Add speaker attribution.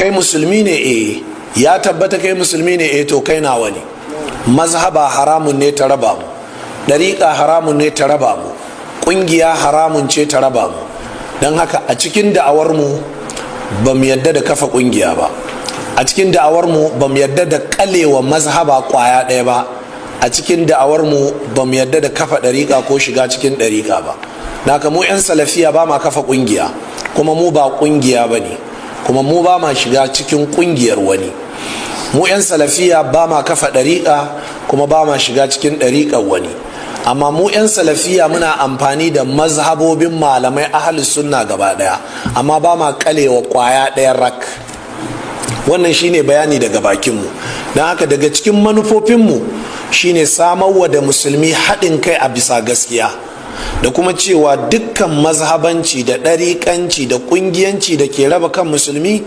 Speaker 1: kai musulmi ne ya tabbata kai musulmi ne to kai nawa ne. Mazhaba haramun ne ta raba mu, ɗariƙa haramun ne ta raba mu, ƙungiya haramun ce ta raba mu. Don haka a cikin da'awar mu ba mu yadda da kafa ƙungiya ba, a cikin da'awar mu ba mu yadda da kalewa mazhaba ƙwaya ɗaya ba, a cikin da'awar mu ba mu yadda da kafa ɗariƙa ko shiga cikin ɗariƙa ba. Naka mu 'yan salafiya ba ma kafa ƙungiya, kuma mu ba ƙungiya ba ne, kuma mu ba ma shiga cikin ƙungiyar wani. Mu 'yan salafiya ba ma kafa ɗariƙa, kuma ba ma shiga cikin ɗariƙar wani. Amma mu 'yan salafiya muna amfani da mazhabobin malamai ahlus sunna gaba ɗaya, amma ba ma kalewa ƙwaya ɗayan rak. Wannan shine bayani daga bakinmu. Don haka daga cikin manufofinmu shine samarwa da musulmi haɗin kai a bisa gaskiya, da kuma cewa dukkan mazhabanci da ɗariƙanci da ƙungiyanci da ke raba kan musulmi